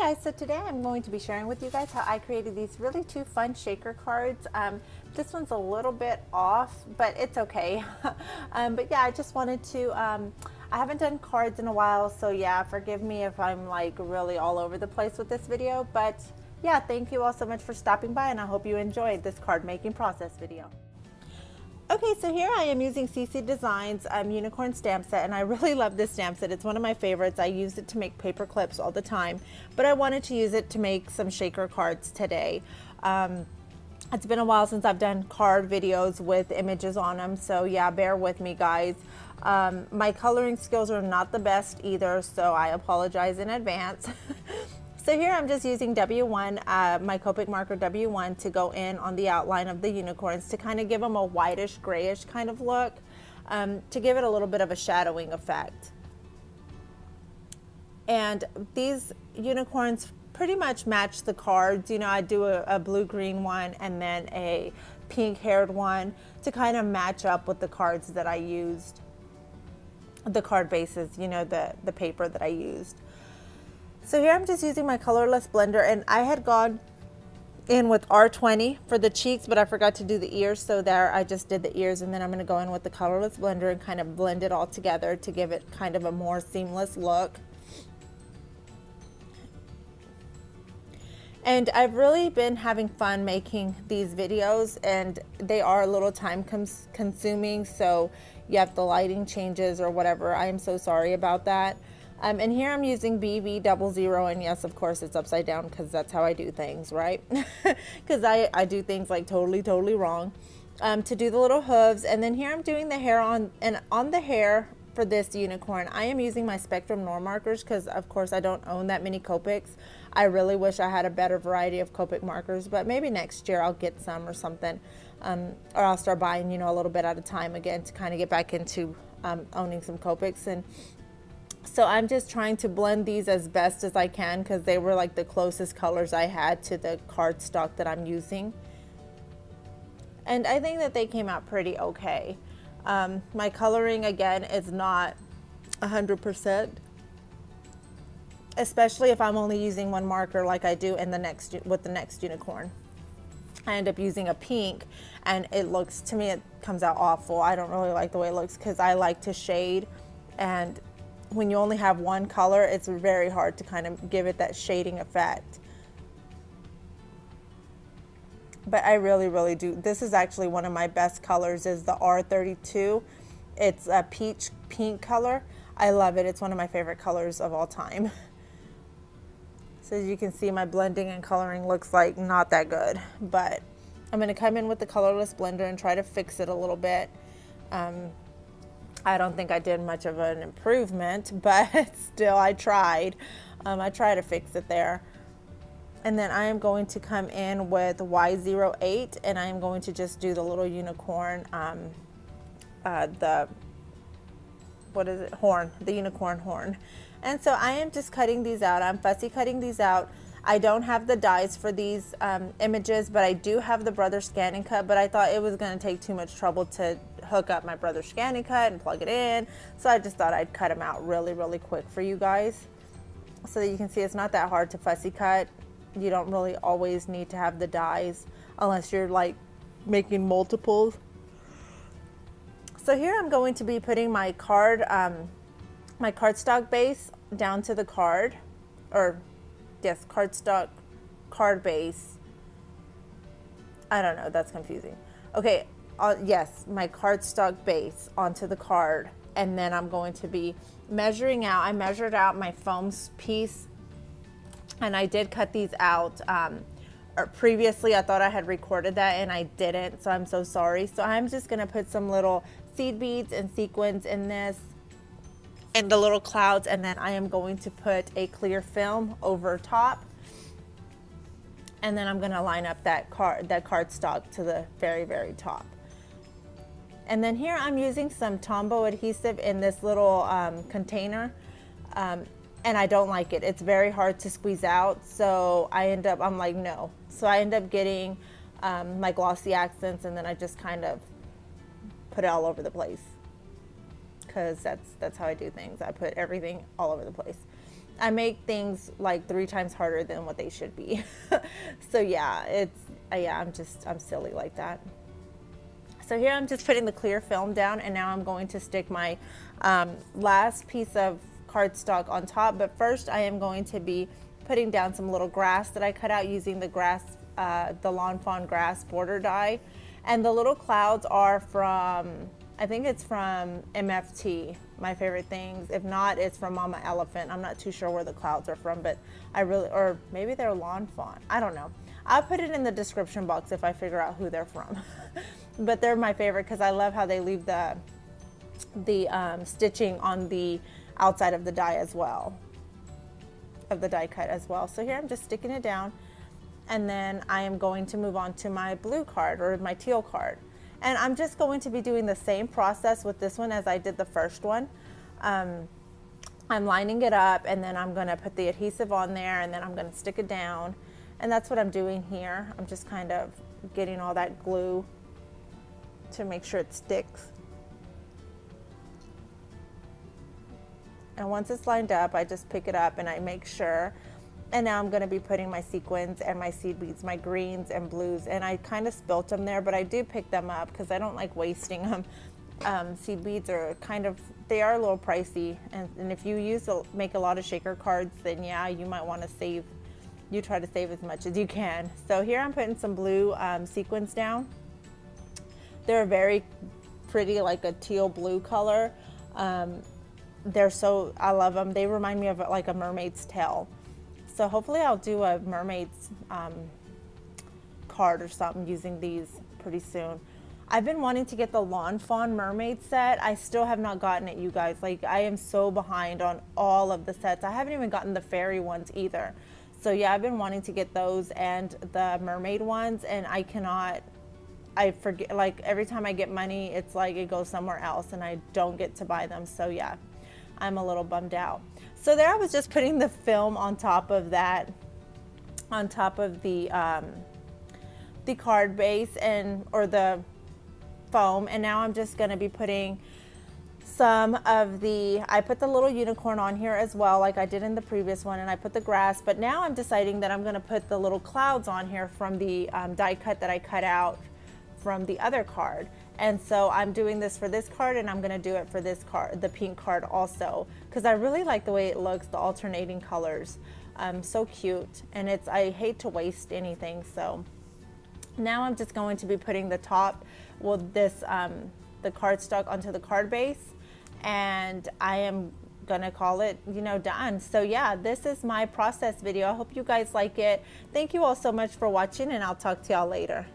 Guys, so today I'm going to be sharing with you guys how I created these really two fun shaker cards. This one's a little bit off, but it's okay. But yeah, I just wanted to, I haven't done cards in a while, so yeah, forgive me if I'm like really all over the place with this video, but yeah, thank you all so much for stopping by, and I hope you enjoyed this card making process video. Okay, so here I am using CC Designs unicorn stamp set, and I really love this stamp set. It's one of my favorites. I use it to make paper clips all the time, but I wanted to use it to make some shaker cards today. It's been a while since I've done card videos with images on them, so yeah, bear with me, guys. My coloring skills are not the best either, so I apologize in advance. So here I'm just using W1, my Copic marker W1, to go in on the outline of the unicorns to kind of give them a whitish, grayish kind of look, to give it a little bit of a shadowing effect. And these unicorns pretty much match the cards. You know, I do a blue-green one and then a pink-haired one to kind of match up with the cards that I used, the card bases, you know, the paper that I used. So here I'm just using my colorless blender, and I had gone in with R20 for the cheeks, but I forgot to do the ears, so there I just did the ears, and then I'm going to go in with the colorless blender and kind of blend it all together to give it kind of a more seamless look. And I've really been having fun making these videos, and they are a little time consuming, so you have the lighting changes or whatever. I am so sorry about that. And here I'm using BB00, and yes, of course, it's upside down because that's how I do things, right? Because I do things like totally wrong. To do the little hooves, and then here I'm doing the hair on the hair for this unicorn. I am using my Spectrum Noir markers because, of course, I don't own that many Copics. I really wish I had a better variety of Copic markers, but maybe next year I'll get some or something, or I'll start buying, you know, a little bit at a time again to kind of get back into owning some Copics. And so I'm just trying to blend these as best as I can because they were like the closest colors I had to the cardstock that I'm using. And I think that they came out pretty okay. My coloring, again, is not 100%, especially if I'm only using one marker like I do in the next with the next unicorn. I end up using a pink, and it looks, to me, it comes out awful. I don't really like the way it looks because I like to shade, and when you only have one color, it's very hard to kind of give it that shading effect. But I really do. This is actually one of my best colors, is the R32. It's a peach pink color. I love it. It's one of my favorite colors of all time. So as you can see, my blending and coloring looks like not that good, but I'm going to come in with the colorless blender and try to fix it a little bit. I don't think I did much of an improvement, but still I tried. I tried to fix it there. And then I am going to come in with Y08, and I am going to just do the little unicorn, the unicorn horn. And so I am just cutting these out. I'm fussy cutting these out. I don't have the dies for these images, but I do have the Brother ScanNCut, but I thought it was going to take too much trouble to hook up my Brother ScanNCut and plug it in, so I just thought I'd cut them out really quick for you guys so that you can see it's not that hard to fussy cut. You don't really always need to have the dies unless you're like making multiples. So here I'm going to be putting my card, my cardstock base down to the card, or yes, cardstock card base. I don't know, that's confusing. Okay, yes, my cardstock base onto the card, and then I'm going to be measuring out. I measured out my foam piece, and I did cut these out. Or previously, I thought I had recorded that, and I didn't, so I'm so sorry. So I'm just gonna put some little seed beads and sequins in this, and the little clouds, and then I am going to put a clear film over top, and then I'm gonna line up that cardstock to the very top. And then here I'm using some Tombow adhesive in this little container, and I don't like it. It's very hard to squeeze out, so I'm like, no. So I end up getting my glossy accents, and then I just kind of put it all over the place, because that's how I do things. I put everything all over the place. I make things like 3 times harder than what they should be. So yeah, I'm silly like that. So here I'm just putting the clear film down, and now I'm going to stick my last piece of cardstock on top. But first I am going to be putting down some little grass that I cut out using the Lawn Fawn grass border die. And the little clouds are from, I think it's from MFT, My Favorite Things. If not, it's from Mama Elephant. I'm not too sure where the clouds are from, but or maybe they're Lawn Fawn. I don't know. I'll put it in the description box if I figure out who they're from. But they're my favorite because I love how they leave the stitching on the outside of the die as well, of the die cut as well. So here I'm just sticking it down, and then I am going to move on to my blue card, or my teal card. And I'm just going to be doing the same process with this one as I did the first one. I'm lining it up, and then I'm going to put the adhesive on there, and then I'm going to stick it down. And that's what I'm doing here. I'm just kind of getting all that glue to make sure it sticks. And once it's lined up, I just pick it up and I make sure. And now I'm going to be putting my sequins and my seed beads, my greens and blues. And I kind of spilt them there, but I do pick them up because I don't like wasting them. Seed beads are they are a little pricey. And if you make a lot of shaker cards, then yeah, you might want to save. You try to save as much as you can. So here I'm putting some blue sequins down. They're very pretty, like a teal blue color. I love them. They remind me of like a mermaid's tail. So hopefully I'll do a mermaid's card or something using these pretty soon. I've been wanting to get the Lawn Fawn mermaid set. I still have not gotten it, you guys. Like, I am so behind on all of the sets. I haven't even gotten the fairy ones either. So yeah, I've been wanting to get those and the mermaid ones, and I forget, like every time I get money, it's like it goes somewhere else and I don't get to buy them. So yeah, I'm a little bummed out. So there I was just putting the film on top of that, on top of the card base or the foam. And now I'm just gonna be putting I put the little unicorn on here as well, like I did in the previous one, and I put the grass, but now I'm deciding that I'm gonna put the little clouds on here from the die cut that I cut out from the other card. And so I'm doing this for this card, and I'm gonna do it for this card, the pink card also, because I really like the way it looks, the alternating colors. So cute, and I hate to waste anything. So now I'm just going to be putting the top, the cardstock onto the card base, and I am gonna call it, done. So yeah, this is my process video. I hope you guys like it. Thank you all so much for watching, and I'll talk to y'all later.